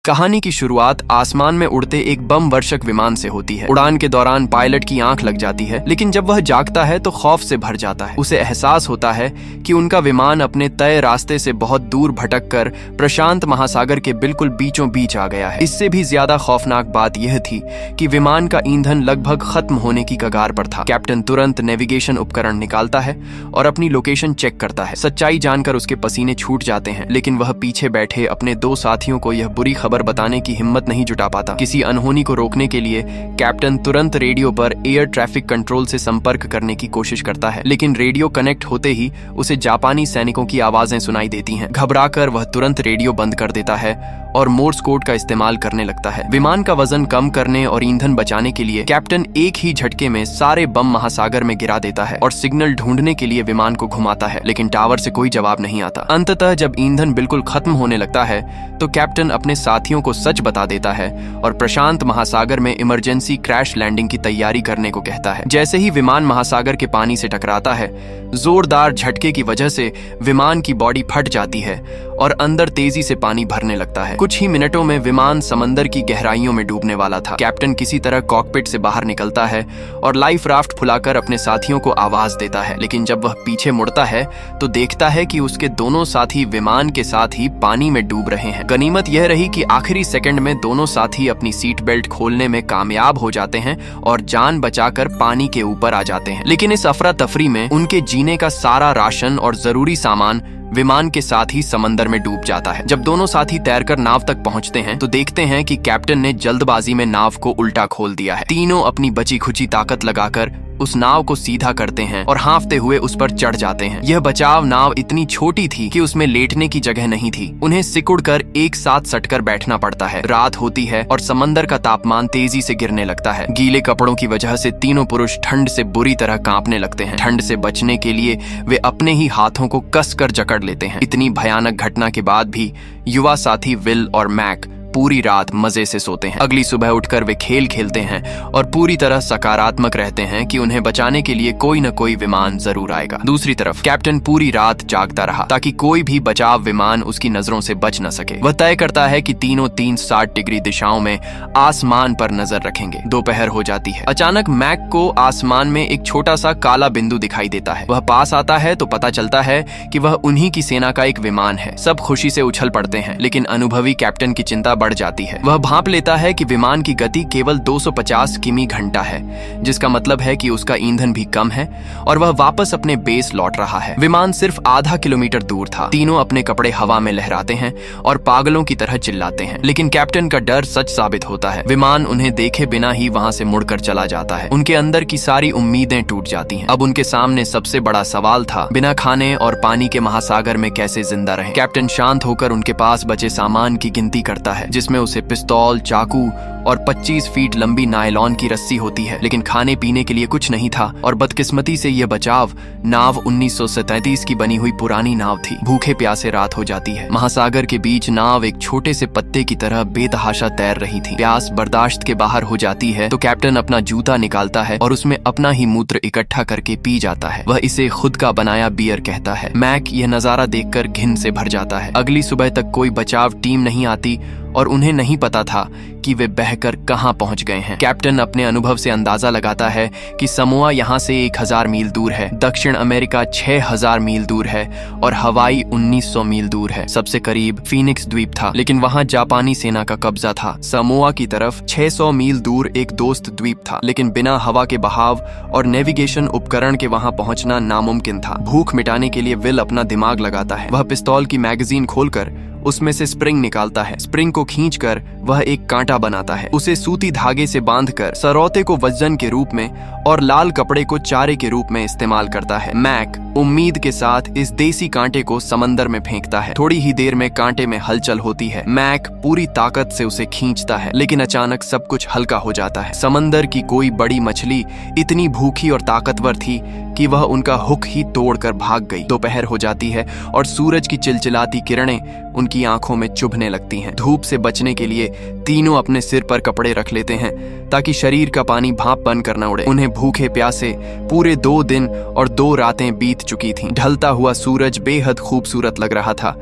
कहानी की शुरुआत आसमान में उड़ते एक बम वर्षक विमान से होती है। उड़ान के दौरान पायलट की आंख लग जाती है, लेकिन जब वह जागता है तो खौफ से भर जाता है। उसे एहसास होता है कि उनका विमान अपने तय रास्ते से बहुत दूर भटक कर प्रशांत महासागर के बिल्कुल बीचों बीच आ गया है। इससे भी ज्यादा खौफनाक बात यह थी कि विमान का ईंधन लगभग खत्म होने की कगार पर था। कैप्टन तुरंत नेविगेशन उपकरण निकालता है और अपनी लोकेशन चेक करता है। सच्चाई जानकर उसके पसीने छूट जाते हैं, लेकिन वह पीछे बैठे अपने दो साथियों को यह बुरी खबर बताने की हिम्मत नहीं जुटा पाता। किसी अनहोनी को रोकने के लिए कैप्टन तुरंत रेडियो पर एयर ट्रैफिक कंट्रोल से संपर्क करने की कोशिश करता है, लेकिन रेडियो कनेक्ट होते ही उसे जापानी सैनिकों की आवाजें सुनाई देती हैं। घबराकर वह तुरंत रेडियो बंद कर देता है और मोर्स कोड का इस्तेमाल करने लगता है। विमान का वजन कम करने और ईंधन बचाने के लिए कैप्टन एक ही झटके में सारे बम महासागर में गिरा देता है और सिग्नल ढूंढने के लिए विमान को घुमाता है, लेकिन टावर से कोई जवाब नहीं आता। अंततः जब ईंधन बिल्कुल खत्म होने लगता है तो कैप्टन अपने साथियों को सच बता देता है और प्रशांत महासागर में इमरजेंसी क्रैश लैंडिंग की तैयारी करने को कहता है। जैसे ही विमान महासागर के पानी से टकराता है, जोरदार झटके की वजह से विमान की बॉडी फट जाती है और अंदर तेजी से पानी भरने लगता है। कुछ ही मिनटों में विमान समंदर की गहराइयों में डूबने वाला था। कैप्टन किसी तरह कॉकपिट से बाहर निकलता है और लाइफ राफ्ट फुलाकर अपने साथियों को आवाज देता है, लेकिन जब वह पीछे मुड़ता है तो देखता है कि उसके दोनों साथी विमान के साथ ही पानी में डूब रहे हैं। गनीमत यह रही कि आखिरी सेकंड में दोनों साथी अपनी सीट बेल्ट खोलने में कामयाब हो जाते हैं और जान बचाकर पानी के ऊपर आ जाते हैं। लेकिन इस अफरा तफरी में उनके जीने का सारा राशन और जरूरी सामान विमान के साथ ही समंदर में डूब जाता है। जब दोनों साथी तैरकर नाव तक पहुंचते हैं तो देखते हैं कि कैप्टन ने जल्दबाजी में नाव को उल्टा खोल दिया है। तीनों अपनी बची खुची ताकत लगाकर उस नाव को सीधा करते हैं और हाँफते हुए उस पर चढ़ जाते हैं। यह बचाव नाव इतनी छोटी थी कि उसमें लेटने की जगह नहीं थी। उन्हें सिकुड़कर एक साथ सटकर बैठना पड़ता है। रात होती है और समंदर का तापमान तेजी से गिरने लगता है। गीले कपड़ों की वजह से तीनों पुरुष ठंड से बुरी तरह कांपने लगते हैं। ठंड से बचने के लिए वे अपने ही हाथों को कसकर जकड़ लेते हैं। इतनी भयानक घटना के बाद भी युवा साथी विल और मैक पूरी रात मजे से सोते हैं। अगली सुबह उठकर वे खेल खेलते हैं और पूरी तरह सकारात्मक रहते हैं कि उन्हें बचाने के लिए कोई न कोई विमान जरूर आएगा। दूसरी तरफ कैप्टन पूरी रात जागता रहा ताकि कोई भी बचाव विमान उसकी नजरों से बच न सके। वह तय करता है कि तीनों 360 डिग्री दिशाओं में आसमान पर नजर रखेंगे। दोपहर हो जाती है। अचानक मैक को आसमान में एक छोटा सा काला बिंदु दिखाई देता है। वह पास आता है तो पता चलता है कि वह उन्हीं की सेना का एक विमान है। सब खुशी से उछल पड़ते हैं, लेकिन अनुभवी कैप्टन की चिंता बढ़ जाती है। वह भांप लेता है कि विमान की गति केवल 250 किमी घंटा है, जिसका मतलब है कि उसका ईंधन भी कम है और वह वापस अपने बेस लौट रहा है। विमान सिर्फ आधा किलोमीटर दूर था। तीनों अपने कपड़े हवा में लहराते हैं और पागलों की तरह चिल्लाते हैं, लेकिन कैप्टन का डर सच साबित होता है। विमान उन्हें देखे बिना ही वहां से मुड़कर चला जाता है। उनके अंदर की सारी उम्मीदें टूट जाती हैं। अब उनके सामने सबसे बड़ा सवाल था, बिना खाने और पानी के महासागर में कैसे जिंदा रहें। कैप्टन शांत होकर उनके पास बचे सामान की गिनती करता है, जिसमें उसे पिस्तौल, चाकू और 25 फीट लंबी नायलॉन की रस्सी होती है, लेकिन खाने पीने के लिए कुछ नहीं था। और बदकिस्मती से यह बचाव नाव 1937 की बनी हुई पुरानी नाव थी। भूखे प्यासे रात हो जाती है। महासागर के बीच नाव एक छोटे से पत्ते की तरह बेतहाशा तैर रही थी। प्यास बर्दाश्त के बाहर हो जाती है तो कैप्टन अपना जूता निकालता है और उसमें अपना ही मूत्र इकट्ठा करके पी जाता है। वह इसे खुद का बनाया बियर कहता है। मैक यह नजारा देखकर घिन से भर जाता है। अगली सुबह तक कोई बचाव टीम नहीं आती और उन्हें नहीं पता था कि वे बहकर कहां पहुंच गए हैं। कैप्टन अपने अनुभव से अंदाजा लगाता है कि समोआ यहां से 1000 मील दूर है, दक्षिण अमेरिका 6000 मील दूर है और हवाई 1900 मील दूर है। सबसे करीब फीनिक्स द्वीप था, लेकिन वहां जापानी सेना का कब्जा था। समोआ की तरफ 600 मील दूर एक दोस्त द्वीप था, लेकिन बिना हवा के बहाव और नेविगेशन उपकरण के वहां पहुंचना नामुमकिन था। भूख मिटाने के लिए विल अपना दिमाग लगाता है। वह पिस्तौल की मैगजीन खोलकर उसमें से स्प्रिंग निकालता है। स्प्रिंग को खींचकर वह एक कांटा बनाता है। उसे सूती धागे से बांधकर सरौते को वजन के रूप में और लाल कपड़े को चारे के रूप में इस्तेमाल करता है। मैक उम्मीद के साथ इस देसी कांटे को समंदर में फेंकता है। थोड़ी ही देर में कांटे में हलचल होती है। मैक पूरी ताकत से उसे खींचता है, लेकिन अचानक सब कुछ हल्का हो जाता है। समंदर की कोई बड़ी मछली इतनी भूखी और ताकतवर थी कि वह उनका हुक ही तोड़कर भाग गई। दोपहर हो जाती है और सूरज की चिलचिलाती किरणें उनकी आंखों में चुभने लगती हैं। धूप से बचने के लिए तीनों अपने सिर पर कपड़े रख लेते हैं ताकि शरीर का पानी भाप बनकर न उड़े। उन्हें भूखे प्यासे पूरे 2 दिन और 2 रातें बीत चुकी थीं। ढलता हुआ सूरज बेहद खूबसूरत लग रहा था,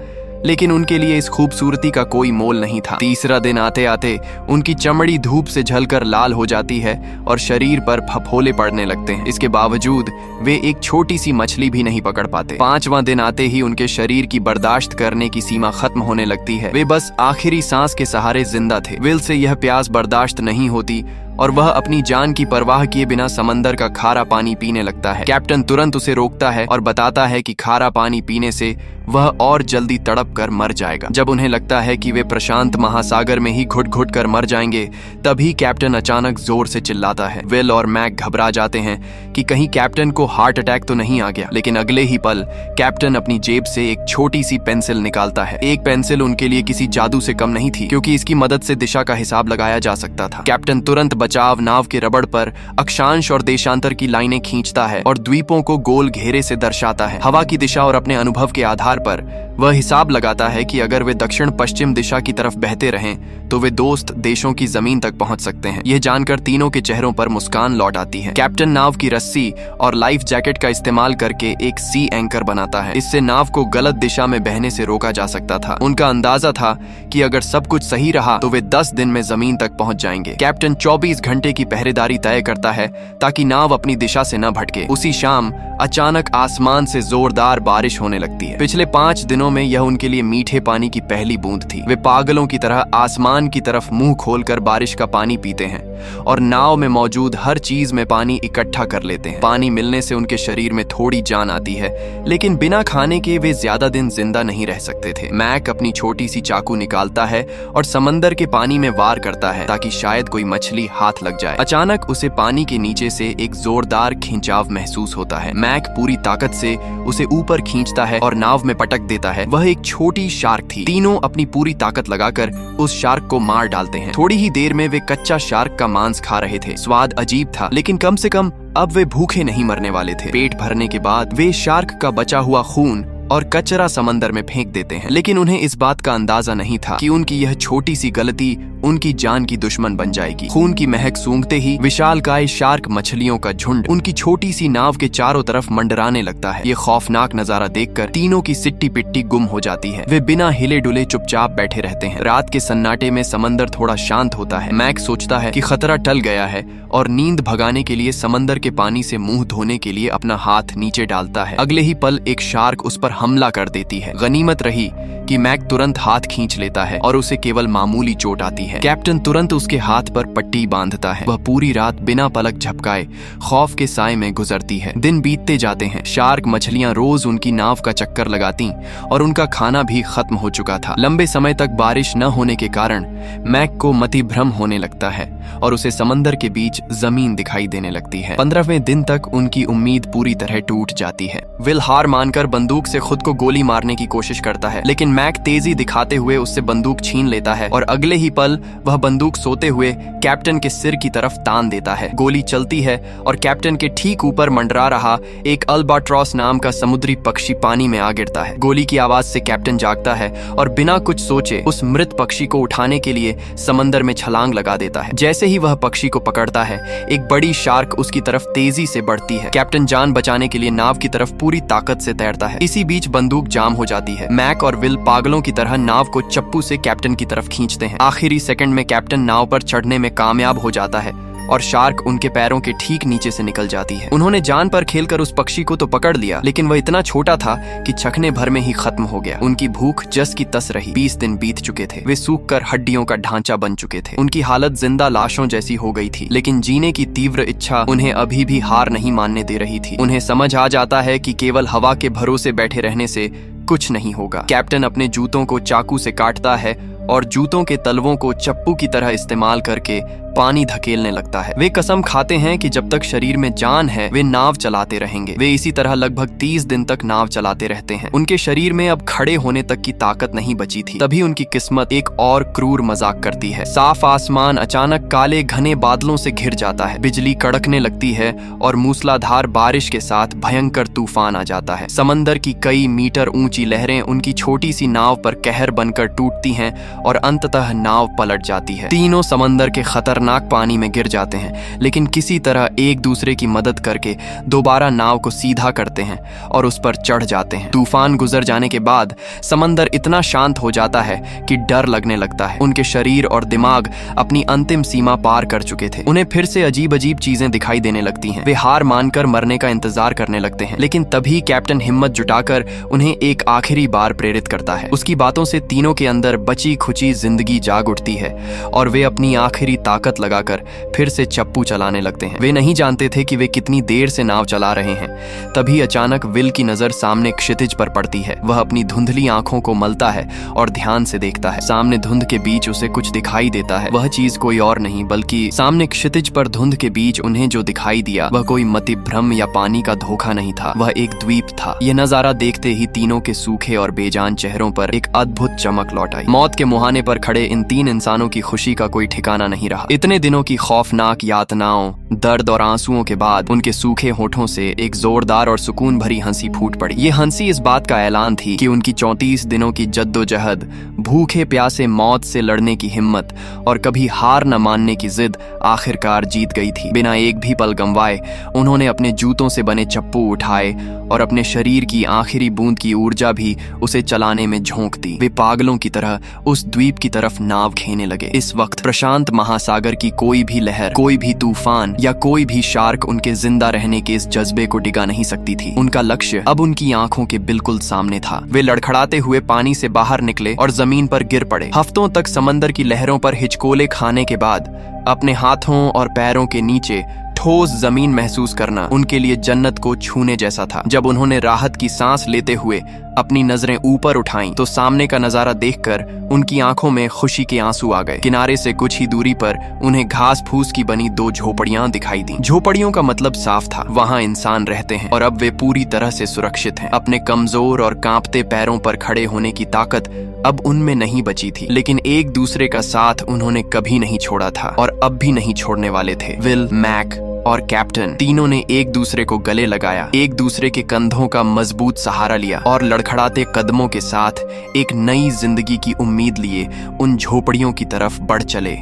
लेकिन उनके लिए इस खूबसूरती का कोई मोल नहीं था। तीसरा दिन आते आते उनकी चमड़ी धूप से झलकर लाल हो जाती है और शरीर पर फफोले पड़ने लगते हैं। इसके बावजूद वे एक छोटी सी मछली भी नहीं पकड़ पाते। पांचवां दिन आते ही उनके शरीर की बर्दाश्त करने की सीमा खत्म होने लगती है। वे बस आखिरी सांस के सहारे जिंदा थे। विल से यह प्यास बर्दाश्त नहीं होती और वह अपनी जान की परवाह किए बिना समंदर का खारा पानी पीने लगता है। कैप्टन तुरंत उसे रोकता है और बताता है कि खारा पानी पीने से वह और जल्दी तड़प कर मर जाएगा। जब उन्हें लगता है कि वे प्रशांत महासागर में ही घुट घुट कर मर जाएंगे, तभी कैप्टन अचानक जोर से चिल्लाता है। विल और मैक घबरा जाते हैं कि कहीं कैप्टन को हार्ट अटैक तो नहीं आ गया, लेकिन अगले ही पल कैप्टन अपनी जेब से एक छोटी सी पेंसिल निकालता है। एक पेंसिल उनके लिए किसी जादू से कम नहीं थी, क्योंकि इसकी मदद से दिशा का हिसाब लगाया जा सकता था। कैप्टन तुरंत बचाव नाव के रबड़ पर अक्षांश और देशांतर की लाइनें खींचता है और द्वीपों को गोल घेरे से दर्शाता है। हवा की दिशा और अपने अनुभव के आधार पर वह हिसाब लगाता है कि अगर वे दक्षिण पश्चिम दिशा की तरफ बहते रहें तो वे दोस्त देशों की जमीन तक पहुंच सकते हैं। यह जानकर तीनों के चेहरों पर मुस्कान लौट आती है। कैप्टन नाव की रस्सी और लाइफ जैकेट का इस्तेमाल करके एक सी एंकर बनाता है। इससे नाव को गलत दिशा में बहने से रोका जा सकता था। उनका अंदाजा था कि अगर सब कुछ सही रहा तो वे 10 दिन में जमीन तक पहुंच जाएंगे। कैप्टन 24 घंटे की पहरेदारी तय करता है ताकि नाव अपनी दिशा से न भटके। उसी शाम अचानक आसमान से जोरदार बारिश होने लगती है। पिछले 5 दिनों में यह उनके लिए मीठे पानी की पहली बूंद थी। वे पागलों की तरह आसमान की तरफ मुंह खोलकर बारिश का पानी पीते हैं और नाव में मौजूद हर चीज में पानी इकट्ठा कर लेते हैं। पानी मिलने से उनके शरीर में थोड़ी जान आती है, लेकिन बिना खाने के वे ज्यादा दिन जिंदा नहीं रह सकते थे। मैक अपनी छोटी सी चाकू निकालता है और समंदर के पानी में वार करता है ताकि शायद कोई मछली हाथ लग जाए। अचानक उसे पानी के नीचे से एक जोरदार खिंचाव महसूस होता है। मैक पूरी ताकत से उसे ऊपर खींचता है और नाव में पटक देता है। वह एक छोटी शार्क थी। तीनों अपनी पूरी ताकत लगाकर उस शार्क को मार डालते हैं। थोड़ी ही देर में वे कच्चा शार्क का मांस खा रहे थे। स्वाद अजीब था, लेकिन कम से कम अब वे भूखे नहीं मरने वाले थे। पेट भरने के बाद वे शार्क का बचा हुआ खून और कचरा समंदर में फेंक देते हैं, लेकिन उन्हें इस बात का अंदाजा नहीं था कि उनकी यह छोटी सी गलती उनकी जान की दुश्मन बन जाएगी। खून की महक सूंघते ही विशालकाय शार्क मछलियों का झुंड उनकी छोटी सी नाव के चारों तरफ मंडराने लगता है। ये खौफनाक नजारा देखकर तीनों की सिट्टी पिट्टी गुम हो जाती है। वे बिना हिले डुले चुपचाप बैठे रहते हैं। रात के सन्नाटे में समंदर थोड़ा शांत होता है। मैक सोचता है कि खतरा टल गया है और नींद भगाने के लिए समंदर के पानी से मुंह धोने के लिए अपना हाथ नीचे डालता है। अगले ही पल एक शार्क उस पर हमला कर देती है। गनीमत रही कि मैक तुरंत हाथ खींच लेता है और उसे केवल मामूली चोट आती है। कैप्टन तुरंत उसके हाथ पर पट्टी बांधता है। वह पूरी रात बिना पलक झपकाए खौफ के साए में गुजरती है। दिन बीतते जाते हैं। शार्क मछलियां रोज उनकी नाव का चक्कर लगाती और उनका खाना भी खत्म हो चुका था। लंबे समय तक बारिश न होने के कारण मैक को मति भ्रम होने लगता है और उसे समंदर के बीच जमीन दिखाई देने लगती है। 15वें दिन तक उनकी उम्मीद पूरी तरह टूट जाती है। विल हार मानकर बंदूक से खुद को गोली मारने की कोशिश करता है, लेकिन मैक तेजी दिखाते हुए उससे बंदूक छीन लेता है और अगले ही पल वह बंदूक सोते हुए कैप्टन के सिर की तरफ तान देता है। गोली चलती है और कैप्टन के ठीक ऊपर मंडरा रहा एक अल्बाट्रॉस नाम का समुद्री पक्षी पानी में आ गिरता है। गोली की आवाज से कैप्टन जागता है और बिना कुछ सोचे उस मृत पक्षी को उठाने के लिए समंदर में छलांग लगा देता है। जैसे ही वह पक्षी को पकड़ता है, एक बड़ी शार्क उसकी तरफ तेजी से बढ़ती है। कैप्टन जान बचाने के लिए नाव की तरफ पूरी ताकत से तैरता है। इसी बीच बंदूक जाम हो जाती है। मैक और विल पागलों की तरह नाव को चप्पू से कैप्टन की तरफ खींचते हैं। आखिरी सेकंड में कैप्टन नाव पर चढ़ने में कामयाब हो जाता है और शार्क उनके पैरों के ठीक नीचे से निकल जाती है। उन्होंने जान पर खेलकर उस पक्षी को तो पकड़ लिया, लेकिन वह इतना छोटा था कि चखने भर में ही खत्म हो गया। उनकी भूख जस की तस रही। 20 दिन बीत चुके थे। वे सूख कर हड्डियों का ढांचा बन चुके थे। उनकी हालत जिंदा लाशों जैसी हो गई थी, लेकिन जीने की तीव्र इच्छा उन्हें अभी भी हार नहीं मानने दे रही थी। उन्हें समझ आ जाता है कि केवल हवा के भरोसे बैठे रहने से कुछ नहीं होगा। कैप्टन अपने जूतों को चाकू से काटता है और जूतों के तलवों को चप्पू की तरह इस्तेमाल करके पानी धकेलने लगता है। वे कसम खाते हैं कि जब तक शरीर में जान है वे नाव चलाते रहेंगे। वे इसी तरह लगभग 30 दिन तक नाव चलाते रहते हैं। उनके शरीर में अब खड़े होने तक की ताकत नहीं बची थी। तभी उनकी किस्मत एक और क्रूर मजाक करती है। साफ आसमान अचानक काले घने बादलों से घिर जाता है। बिजली कड़कने लगती है और मूसलाधार बारिश के साथ भयंकर तूफान आ जाता है। समंदर की कई मीटर ऊंची लहरें उनकी छोटी सी नाव पर कहर बनकर टूटती हैं और अंततः नाव पलट जाती है। तीनों समंदर के खतरनाक खतरनाक पानी में गिर जाते हैं, लेकिन किसी तरह एक दूसरे की मदद करके दोबारा नाव को सीधा करते हैं और उस पर चढ़ जाते हैं। तूफान गुजर जाने के बाद समंदर इतना शांत हो जाता है कि डर लगने लगता है। उनके शरीर और दिमाग अपनी अंतिम सीमा पार कर चुके थे। उन्हें फिर से अजीब अजीब चीजें दिखाई देने लगती हैं। वे हार मानकर मरने का इंतजार करने लगते हैं, लेकिन तभी कैप्टन हिम्मत जुटाकर उन्हें एक आखिरी बार प्रेरित करता है। उसकी बातों से तीनों के अंदर बची खुची जिंदगी जाग उठती है और वे अपनी आखिरी ताकत लगाकर फिर से चप्पू चलाने लगते हैं। वे नहीं जानते थे कि वे कितनी देर से नाव चला रहे हैं। तभी अचानक विल की नजर सामने क्षितिज पर पड़ती है। वह अपनी धुंधली आंखों को मलता है और ध्यान से देखता है। सामने धुंध के बीच उसे कुछ दिखाई देता है। वह चीज कोई और नहीं बल्कि सामने क्षितिज पर धुंध के बीच उन्हें जो दिखाई दिया वह कोई मति भ्रम या पानी का धोखा नहीं था, वह एक द्वीप था। यह नजारा देखते ही तीनों के सूखे और बेजान चेहरों पर एक अद्भुत चमक लौट आई। मौत के मुहाने पर खड़े इन तीन इंसानों की खुशी का कोई ठिकाना नहीं रहा। इतने दिनों की खौफनाक यातनाओं, दर्द और आंसुओं के बाद उनके सूखे होठों से एक जोरदार और सुकून भरी हंसी फूट पड़ी। ये हंसी इस बात का ऐलान थी कि उनकी 34 दिनों की जद्दोजहद, भूखे प्यासे मौत से लड़ने की हिम्मत और कभी हार न मानने की जिद आखिरकार जीत गई थी। बिना एक भी पल गंवाए उन्होंने अपने जूतों से बने चप्पू उठाए और अपने शरीर की आखिरी बूंद की ऊर्जा भी उसे चलाने में झोंक दी। वे पागलों की तरह उस द्वीप की तरफ नाव खेने लगे। इस वक्त प्रशांत महासागर की कोई भी लहर, कोई भी तूफान या कोई भी शार्क उनके जिंदा रहने के इस जज्बे को डिगा नहीं सकती थी। उनका लक्ष्य अब उनकी आंखों के बिल्कुल सामने था। वे लड़खड़ाते हुए पानी से बाहर निकले और जमीन पर गिर पड़े। हफ्तों तक समंदर की लहरों पर हिचकोले खाने के बाद अपने हाथों और पैरों के नीचे ठोस जमीन महसूस करना उनके लिए जन्नत को छूने जैसा था। जब उन्होंने राहत की सांस लेते हुए अपनी नजरें ऊपर उठाईं, तो सामने का नजारा देखकर उनकी आंखों में खुशी के आंसू आ गए। किनारे से कुछ ही दूरी पर उन्हें घास फूस की बनी 2 झोपड़ियां दिखाई दी। झोपड़ियों का मतलब साफ था, वहां इंसान रहते हैं और अब वे पूरी तरह से सुरक्षित हैं। अपने कमजोर और कांपते पैरों पर खड़े होने की ताकत अब उनमें नहीं बची थी, लेकिन एक दूसरे का साथ उन्होंने कभी नहीं छोड़ा था और अब भी नहीं छोड़ने वाले थे। विल, मैक और कैप्टन तीनों ने एक दूसरे को गले लगाया, एक दूसरे के कंधों का मजबूत सहारा लिया और लड़खड़ाते कदमों के साथ एक नई जिंदगी की उम्मीद लिए उन झोपड़ियों की तरफ बढ़ चले।